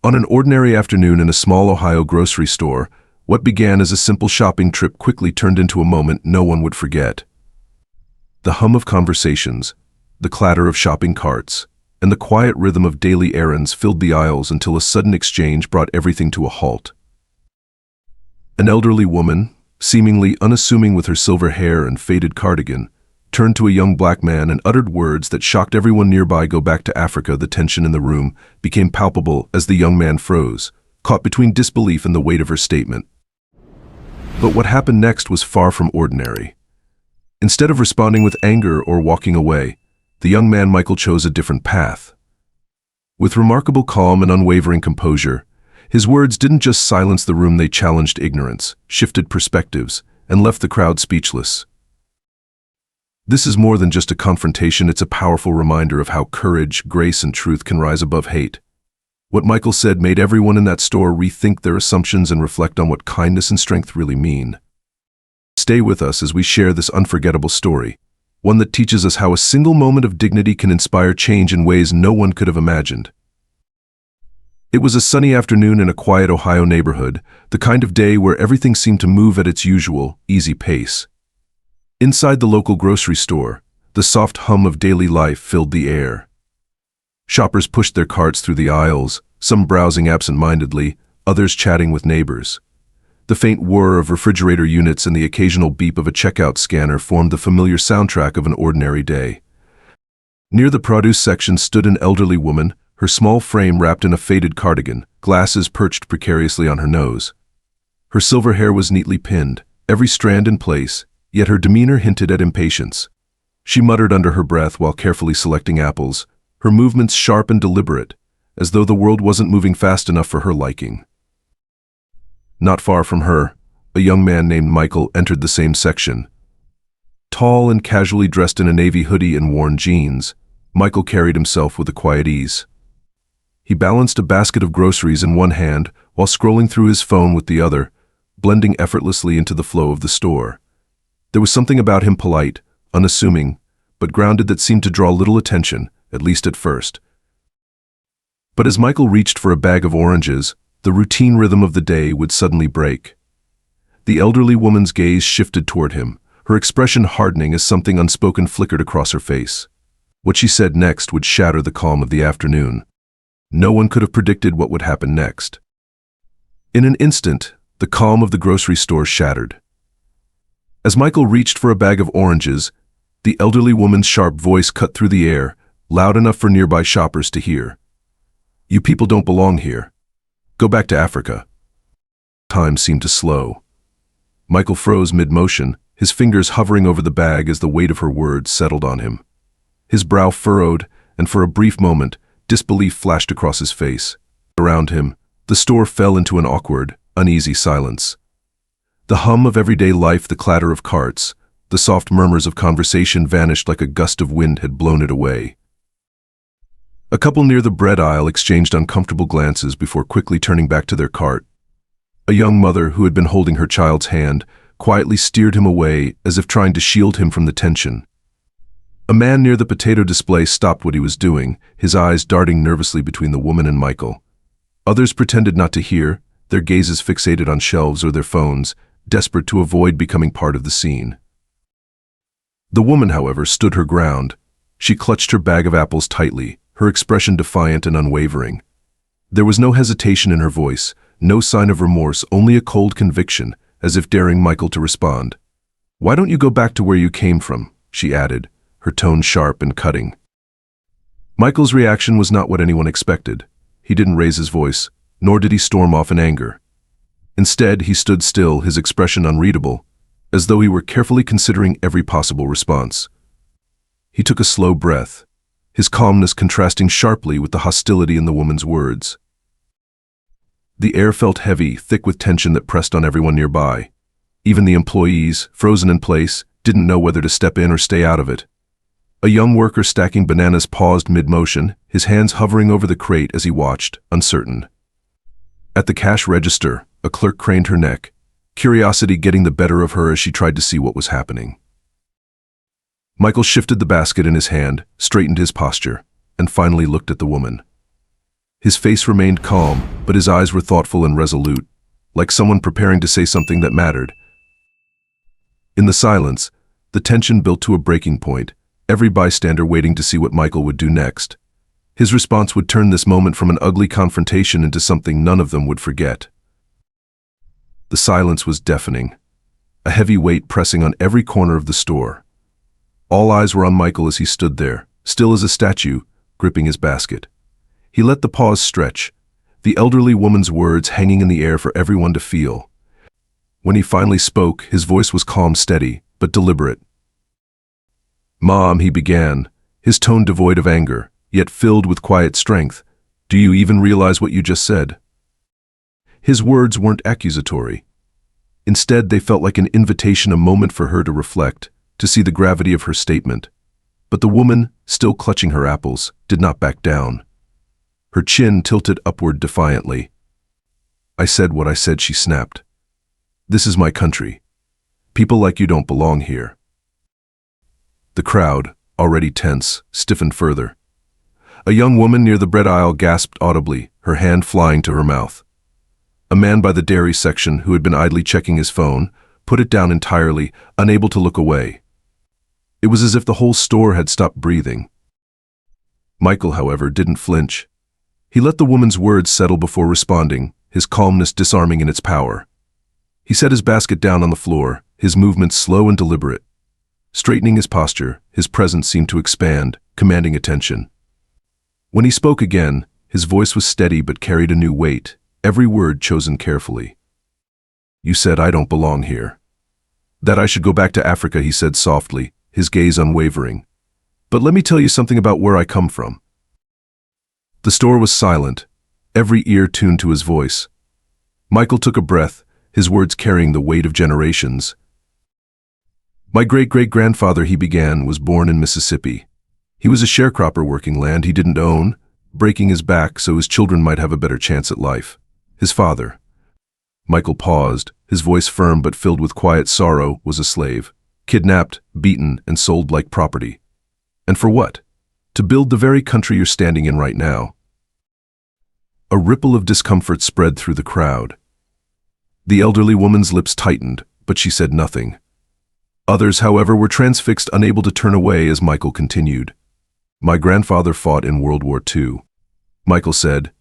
On an ordinary afternoon in a small Ohio grocery store, what began as a simple shopping trip quickly turned into a moment no one would forget. The hum of conversations, the clatter of shopping carts, and the quiet rhythm of daily errands filled the aisles until a sudden exchange brought everything to a halt. An elderly woman, seemingly unassuming with her silver hair and faded cardigan, turned to a young black man and uttered words that shocked everyone nearby. "Go back to Africa." The tension in the room became palpable as the young man froze, caught between disbelief and the weight of her statement. But what happened next was far from ordinary. Instead of responding with anger or walking away, the young man Michael chose a different path. With remarkable calm and unwavering composure, his words didn't just silence the room, they challenged ignorance, shifted perspectives, and left the crowd speechless. This is more than just a confrontation, it's a powerful reminder of how courage, grace, and truth can rise above hate. What Michael said made everyone in that store rethink their assumptions and reflect on what kindness and strength really mean. Stay with us as we share this unforgettable story, one that teaches us how a single moment of dignity can inspire change in ways no one could have imagined. It was a sunny afternoon in a quiet Ohio neighborhood, the kind of day where everything seemed to move at its usual, easy pace. Inside the local grocery store, the soft hum of daily life filled the air. Shoppers pushed their carts through the aisles, some browsing absent-mindedly, others chatting with neighbors. The faint whir of refrigerator units and the occasional beep of a checkout scanner formed the familiar soundtrack of an ordinary day. Near the produce section stood an elderly woman, her small frame wrapped in a faded cardigan, glasses perched precariously on her nose. Her silver hair was neatly pinned, every strand in place, yet her demeanor hinted at impatience. She muttered under her breath while carefully selecting apples, her movements sharp and deliberate, as though the world wasn't moving fast enough for her liking. Not far from her, a young man named Michael entered the same section. Tall and casually dressed in a navy hoodie and worn jeans, Michael carried himself with a quiet ease. He balanced a basket of groceries in one hand while scrolling through his phone with the other, blending effortlessly into the flow of the store. There was something about him polite, unassuming, but grounded that seemed to draw little attention, at least at first. But as Michael reached for a bag of oranges, the routine rhythm of the day would suddenly break. The elderly woman's gaze shifted toward him, her expression hardening as something unspoken flickered across her face. What she said next would shatter the calm of the afternoon. No one could have predicted what would happen next. In an instant, the calm of the grocery store shattered. As Michael reached for a bag of oranges, the elderly woman's sharp voice cut through the air, loud enough for nearby shoppers to hear. "You people don't belong here. Go back to Africa." Time seemed to slow. Michael froze mid-motion, his fingers hovering over the bag as the weight of her words settled on him. His brow furrowed, and for a brief moment, disbelief flashed across his face. Around him, the store fell into an awkward, uneasy silence. The hum of everyday life, the clatter of carts, the soft murmurs of conversation vanished like a gust of wind had blown it away. A couple near the bread aisle exchanged uncomfortable glances before quickly turning back to their cart. A young mother who had been holding her child's hand quietly steered him away as if trying to shield him from the tension. A man near the potato display stopped what he was doing, his eyes darting nervously between the woman and Michael. Others pretended not to hear, their gazes fixated on shelves or their phones, desperate to avoid becoming part of the scene. The woman, however, stood her ground. She clutched her bag of apples tightly, her expression defiant and unwavering. There was no hesitation in her voice, no sign of remorse, only a cold conviction, as if daring Michael to respond. "Why don't you go back to where you came from?" she added, her tone sharp and cutting. Michael's reaction was not what anyone expected. He didn't raise his voice, nor did he storm off in anger. Instead, he stood still, his expression unreadable, as though he were carefully considering every possible response. He took a slow breath, his calmness contrasting sharply with the hostility in the woman's words. The air felt heavy, thick with tension that pressed on everyone nearby. Even the employees, frozen in place, didn't know whether to step in or stay out of it. A young worker stacking bananas paused mid-motion, his hands hovering over the crate as he watched, uncertain. At the cash register, a clerk craned her neck, curiosity getting the better of her as she tried to see what was happening. Michael shifted the basket in his hand, straightened his posture, and finally looked at the woman. His face remained calm, but his eyes were thoughtful and resolute, like someone preparing to say something that mattered. In the silence, the tension built to a breaking point, every bystander waiting to see what Michael would do next. His response would turn this moment from an ugly confrontation into something none of them would forget. The silence was deafening, a heavy weight pressing on every corner of the store. All eyes were on Michael as he stood there, still as a statue, gripping his basket. He let the pause stretch, the elderly woman's words hanging in the air for everyone to feel. When he finally spoke, his voice was calm, steady, but deliberate. "Mom," he began, his tone devoid of anger, yet filled with quiet strength. "Do you even realize what you just said?" His words weren't accusatory. Instead, they felt like an invitation, a moment for her to reflect, to see the gravity of her statement. But the woman, still clutching her apples, did not back down. Her chin tilted upward defiantly. "I said what I said," she snapped. "This is my country. People like you don't belong here." The crowd, already tense, stiffened further. A young woman near the bread aisle gasped audibly, her hand flying to her mouth. A man by the dairy section, who had been idly checking his phone, put it down entirely, unable to look away. It was as if the whole store had stopped breathing. Michael, however, didn't flinch. He let the woman's words settle before responding, his calmness disarming in its power. He set his basket down on the floor, his movements slow and deliberate. Straightening his posture, his presence seemed to expand, commanding attention. When he spoke again, his voice was steady but carried a new weight, every word chosen carefully. "You said I don't belong here. That I should go back to Africa," he said softly, his gaze unwavering. "But let me tell you something about where I come from." The store was silent, every ear tuned to his voice. Michael took a breath, his words carrying the weight of generations. "My great-great-grandfather," he began, "was born in Mississippi. He was a sharecropper working land he didn't own, breaking his back so his children might have a better chance at life. His father—" Michael paused, his voice firm but filled with quiet sorrow, "was a slave, kidnapped, beaten, and sold like property. And for what? To build the very country you're standing in right now." A ripple of discomfort spread through the crowd. The elderly woman's lips tightened, but she said nothing. Others, however, were transfixed, unable to turn away as Michael continued. "My grandfather fought in World War II," Michael said,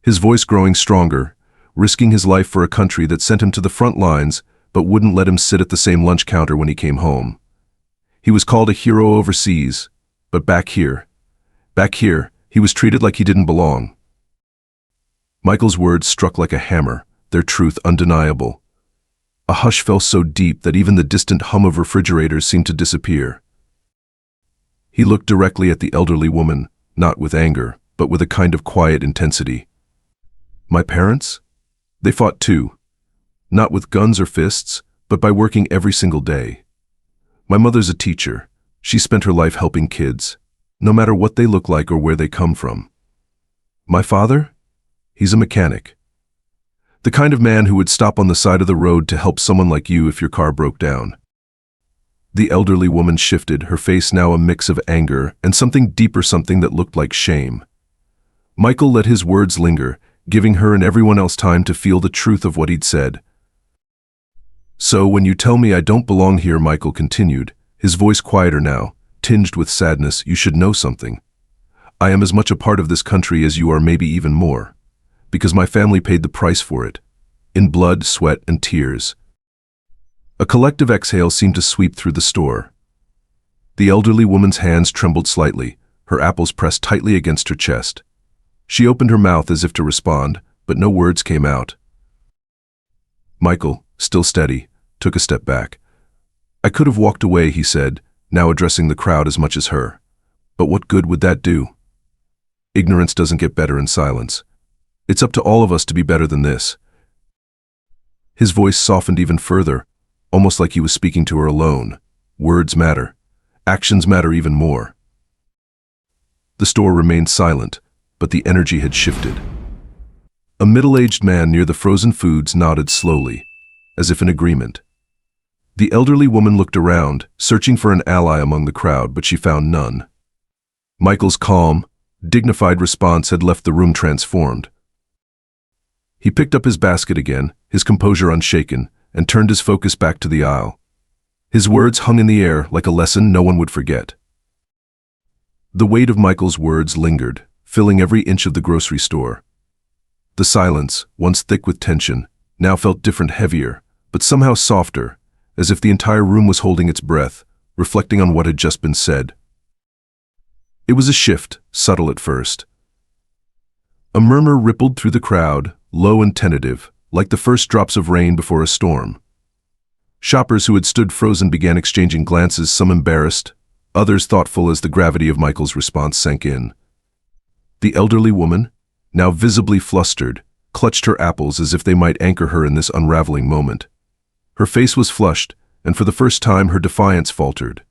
his voice growing stronger, risking his life for a country that sent him to the front lines but wouldn't let him sit at the same lunch counter when he came home. He was called a hero overseas, but back here, he was treated like he didn't belong. Michael's words struck like a hammer, their truth undeniable. A hush fell so deep that even the distant hum of refrigerators seemed to disappear. He looked directly at the elderly woman, not with anger, but with a kind of quiet intensity. "My parents? They fought too. Not with guns or fists, but by working every single day. My mother's a teacher. She spent her life helping kids, no matter what they look like or where they come from. My father? He's a mechanic. The kind of man who would stop on the side of the road to help someone like you if your car broke down." The elderly woman shifted, her face now a mix of anger and something deeper, something that looked like shame. Michael let his words linger, giving her and everyone else time to feel the truth of what he'd said. "So when you tell me I don't belong here," Michael continued, his voice quieter now, tinged with sadness, "you should know something. I am as much a part of this country as you are, maybe even more, because my family paid the price for it, in blood, sweat, and tears." A collective exhale seemed to sweep through the store. The elderly woman's hands trembled slightly, her apples pressed tightly against her chest. She opened her mouth as if to respond, but no words came out. Michael, still steady, took a step back. "I could have walked away," he said, now addressing the crowd as much as her. "But what good would that do? Ignorance doesn't get better in silence. It's up to all of us to be better than this." His voice softened even further, almost like he was speaking to her alone. "Words matter. Actions matter even more." The store remained silent, but the energy had shifted. A middle-aged man near the frozen foods nodded slowly, as if in agreement. The elderly woman looked around, searching for an ally among the crowd, but she found none. Michael's calm, dignified response had left the room transformed. He picked up his basket again, his composure unshaken, and turned his focus back to the aisle. His words hung in the air like a lesson no one would forget. The weight of Michael's words lingered, filling every inch of the grocery store. The silence, once thick with tension, now felt different, heavier, but somehow softer, as if the entire room was holding its breath, reflecting on what had just been said. It was a shift, subtle at first. A murmur rippled through the crowd, low and tentative, like the first drops of rain before a storm. Shoppers who had stood frozen began exchanging glances, some embarrassed, others thoughtful as the gravity of Michael's response sank in. The elderly woman, now visibly flustered, clutched her apples as if they might anchor her in this unraveling moment. Her face was flushed, and for the first time her defiance faltered.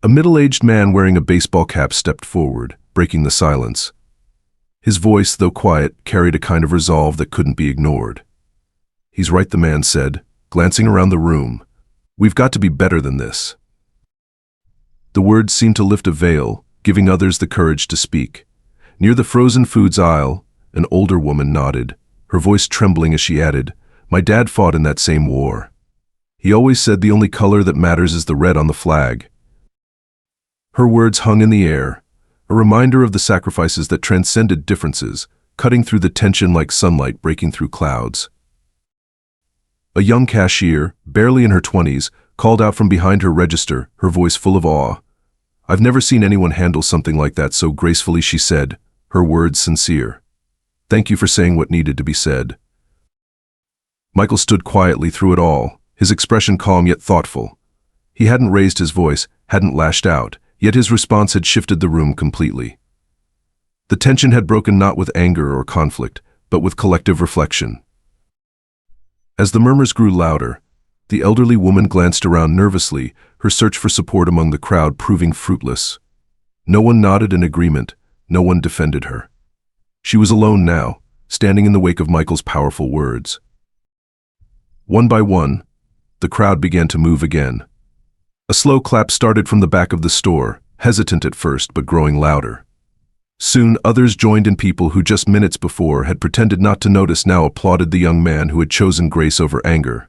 A middle-aged man wearing a baseball cap stepped forward, breaking the silence. His voice, though quiet, carried a kind of resolve that couldn't be ignored. "He's right," the man said, glancing around the room. "We've got to be better than this." The words seemed to lift a veil, giving others the courage to speak. Near the frozen foods aisle, an older woman nodded, her voice trembling as she added, "My dad fought in that same war. He always said the only color that matters is the red on the flag." Her words hung in the air, a reminder of the sacrifices that transcended differences, cutting through the tension like sunlight breaking through clouds. A young cashier, barely in her 20s, called out from behind her register, her voice full of awe. "I've never seen anyone handle something like that so gracefully," she said, her words sincere. "Thank you for saying what needed to be said." Michael stood quietly through it all, his expression calm yet thoughtful. He hadn't raised his voice, hadn't lashed out, yet his response had shifted the room completely. The tension had broken not with anger or conflict, but with collective reflection. As the murmurs grew louder, the elderly woman glanced around nervously, her search for support among the crowd proving fruitless. No one nodded in agreement, no one defended her. She was alone now, standing in the wake of Michael's powerful words. One by one, the crowd began to move again. A slow clap started from the back of the store, hesitant at first but growing louder. Soon others joined in. People who just minutes before had pretended not to notice now applauded the young man who had chosen grace over anger.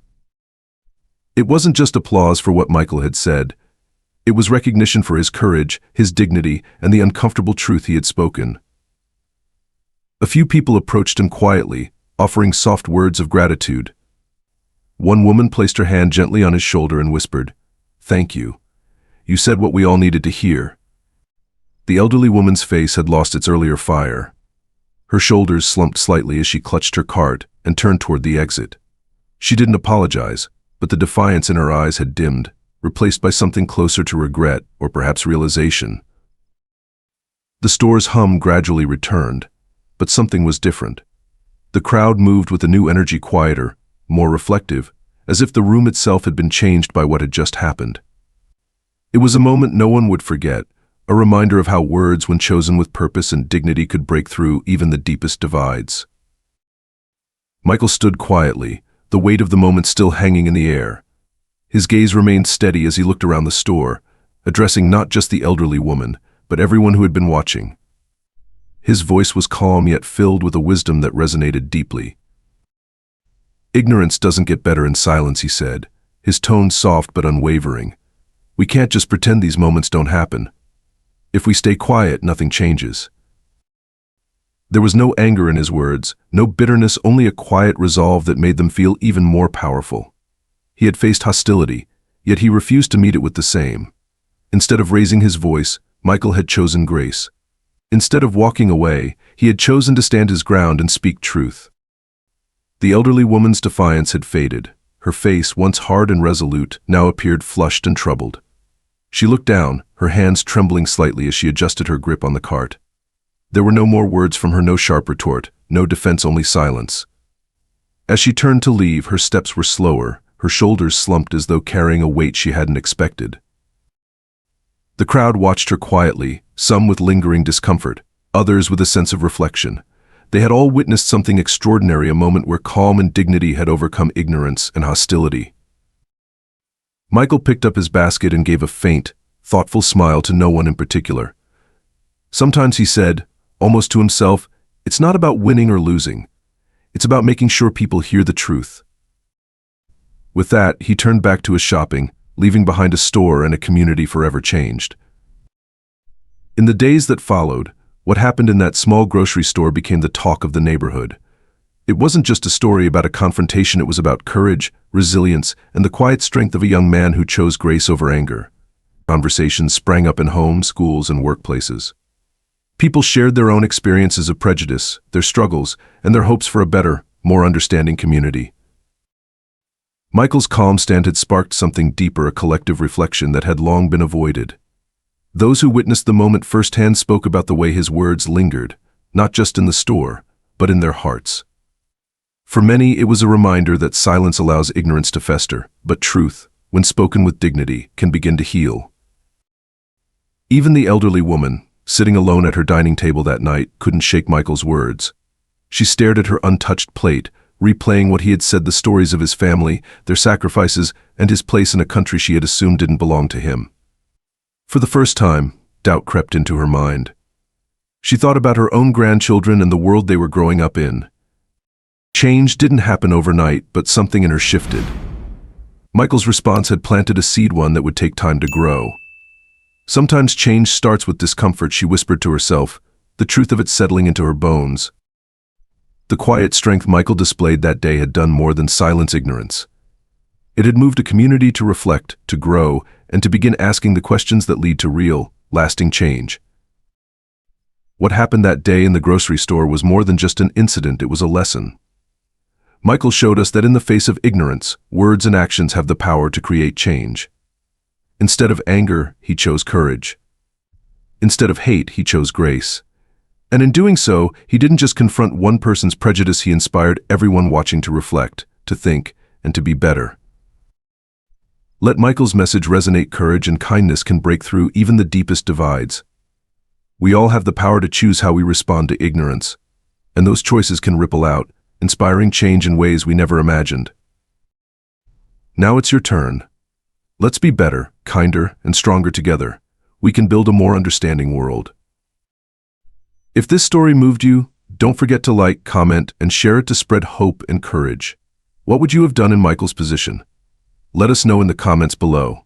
It wasn't just applause for what Michael had said. It was recognition for his courage, his dignity, and the uncomfortable truth he had spoken. A few people approached him quietly, offering soft words of gratitude. One woman placed her hand gently on his shoulder and whispered, "Thank you. You said what we all needed to hear." The elderly woman's face had lost its earlier fire. Her shoulders slumped slightly as she clutched her cart and turned toward the exit. She didn't apologize, but the defiance in her eyes had dimmed, replaced by something closer to regret or perhaps realization. The store's hum gradually returned, but something was different. The crowd moved with a new energy, quieter, more reflective, as if the room itself had been changed by what had just happened. It was a moment no one would forget, a reminder of how words, when chosen with purpose and dignity, could break through even the deepest divides. Michael stood quietly, the weight of the moment still hanging in the air. His gaze remained steady as he looked around the store, addressing not just the elderly woman, but everyone who had been watching. His voice was calm yet filled with a wisdom that resonated deeply. "Ignorance doesn't get better in silence," he said, his tone soft but unwavering. "We can't just pretend these moments don't happen. If we stay quiet, nothing changes." There was no anger in his words, no bitterness, only a quiet resolve that made them feel even more powerful. He had faced hostility, yet he refused to meet it with the same. Instead of raising his voice, Michael had chosen grace. Instead of walking away, he had chosen to stand his ground and speak truth. The elderly woman's defiance had faded. Her face, once hard and resolute, now appeared flushed and troubled. She looked down, her hands trembling slightly as she adjusted her grip on the cart. There were no more words from her, no sharp retort, no defense, only silence. As she turned to leave, her steps were slower, her shoulders slumped as though carrying a weight she hadn't expected. The crowd watched her quietly, some with lingering discomfort, others with a sense of reflection. They had all witnessed something extraordinary, a moment where calm and dignity had overcome ignorance and hostility. Michael picked up his basket and gave a faint, thoughtful smile to no one in particular. Sometimes he said, almost to himself, "It's not about winning or losing. It's about making sure people hear the truth." With that, he turned back to his shopping, leaving behind a store and a community forever changed. In the days that followed, what happened in that small grocery store became the talk of the neighborhood. It wasn't just a story about a confrontation, it was about courage, resilience, and the quiet strength of a young man who chose grace over anger. Conversations sprang up in homes, schools, and workplaces. People shared their own experiences of prejudice, their struggles, and their hopes for a better, more understanding community. Michael's calm stand had sparked something deeper, a collective reflection that had long been avoided. Those who witnessed the moment firsthand spoke about the way his words lingered, not just in the store, but in their hearts. For many, it was a reminder that silence allows ignorance to fester, but truth, when spoken with dignity, can begin to heal. Even the elderly woman, sitting alone at her dining table that night, couldn't shake Michael's words. She stared at her untouched plate, replaying what he had said, the stories of his family, their sacrifices, and his place in a country she had assumed didn't belong to him. For the first time, doubt crept into her mind. She thought about her own grandchildren and the world they were growing up in. Change didn't happen overnight, but something in her shifted. Michael's response had planted a seed, one that would take time to grow. Sometimes change starts with discomfort, she whispered to herself, the truth of it settling into her bones. The quiet strength Michael displayed that day had done more than silence ignorance. It had moved a community to reflect, to grow, and to begin asking the questions that lead to real, lasting change. What happened that day in the grocery store was more than just an incident, it was a lesson. Michael showed us that in the face of ignorance, words and actions have the power to create change. Instead of anger, he chose courage. Instead of hate, he chose grace. And in doing so, he didn't just confront one person's prejudice, he inspired everyone watching to reflect, to think, and to be better. Let Michael's message resonate. Courage and kindness can break through even the deepest divides. We all have the power to choose how we respond to ignorance, and those choices can ripple out, inspiring change in ways we never imagined. Now it's your turn. Let's be better, kinder, and stronger together. We can build a more understanding world. If this story moved you, don't forget to like, comment, and share it to spread hope and courage. What would you have done in Michael's position? Let us know in the comments below.